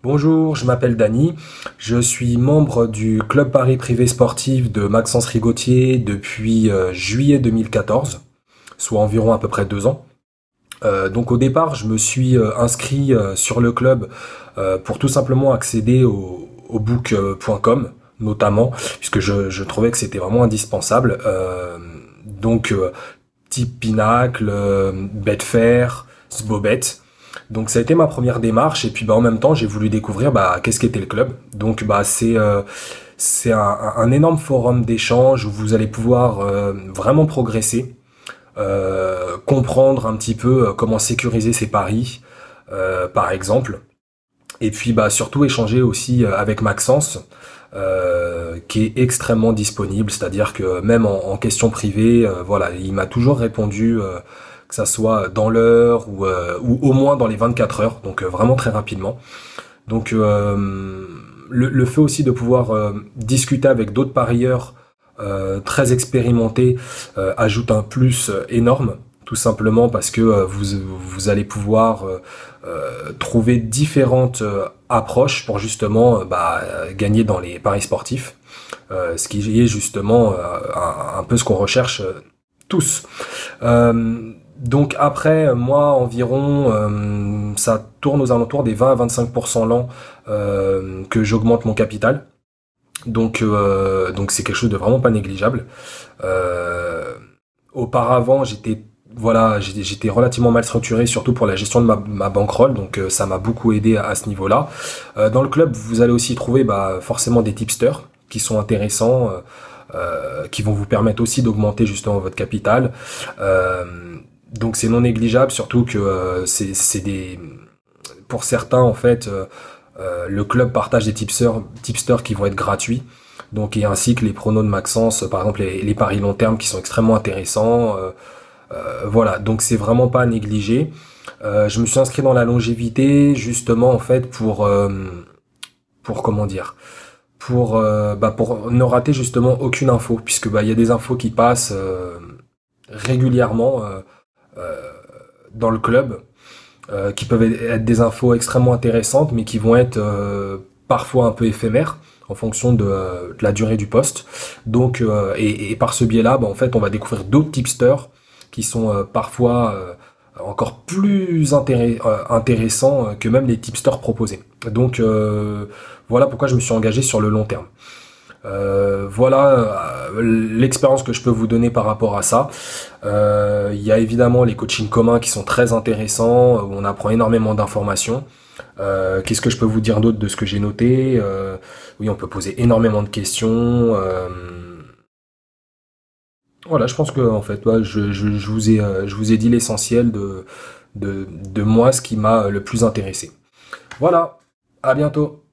Bonjour, je m'appelle Dany, je suis membre du club Paris privé sportif de Maxence Rigotier depuis juillet 2014, soit environ à peu près 2 ans. Donc au départ, je me suis inscrit sur le club pour tout simplement accéder au book.com, notamment, puisque je trouvais que c'était vraiment indispensable. Donc type Pinacle, Betfair, Sbobet. Donc ça a été ma première démarche et puis en même temps j'ai voulu découvrir qu'est-ce qu'était le club. Donc c'est un énorme forum d'échange où vous allez pouvoir vraiment progresser, comprendre un petit peu comment sécuriser ses paris, par exemple. Et puis surtout échanger aussi avec Maxence, qui est extrêmement disponible, c'est-à-dire que même en question privée, voilà, il m'a toujours répondu, que ça soit dans l'heure ou au moins dans les 24 heures, donc vraiment très rapidement. Donc le fait aussi de pouvoir discuter avec d'autres parieurs très expérimentés ajoute un plus énorme, tout simplement parce que vous allez pouvoir trouver différentes approches pour justement gagner dans les paris sportifs, ce qui est justement un peu ce qu'on recherche tous. Donc après, moi environ, ça tourne aux alentours des 20 à 25% l'an que j'augmente mon capital. Donc c'est quelque chose de vraiment pas négligeable. Euh, Auparavant, j'étais relativement mal structuré, surtout pour la gestion de ma bankroll, donc ça m'a beaucoup aidé à ce niveau-là. Dans le club, vous allez aussi trouver forcément des tipsters qui sont intéressants, qui vont vous permettre aussi d'augmenter justement votre capital. Euh, donc c'est non négligeable, surtout que c'est des pour certains en fait, le club partage des tipsters qui vont être gratuits. Donc et ainsi que les pronos de Maxence, par exemple les paris long terme qui sont extrêmement intéressants. Voilà, donc c'est vraiment pas à négliger. Je me suis inscrit dans la longévité justement en fait pour comment dire, pour ne rater justement aucune info, puisque il y a des infos qui passent régulièrement euh, dans le club, qui peuvent être des infos extrêmement intéressantes, mais qui vont être parfois un peu éphémères en fonction de la durée du poste. Donc, et par ce biais-là, en fait, on va découvrir d'autres tipsters qui sont parfois encore plus intéressants que même les tipsters proposés. Donc, voilà pourquoi je me suis engagé sur le long terme. Voilà l'expérience que je peux vous donner par rapport à ça. Il y a évidemment les coachings communs qui sont très intéressants, où on apprend énormément d'informations. Qu'est-ce que je peux vous dire d'autre de ce que j'ai noté? Oui, on peut poser énormément de questions. Voilà, je pense que en fait, je vous ai dit l'essentiel de moi, ce qui m'a le plus intéressé. Voilà, à bientôt.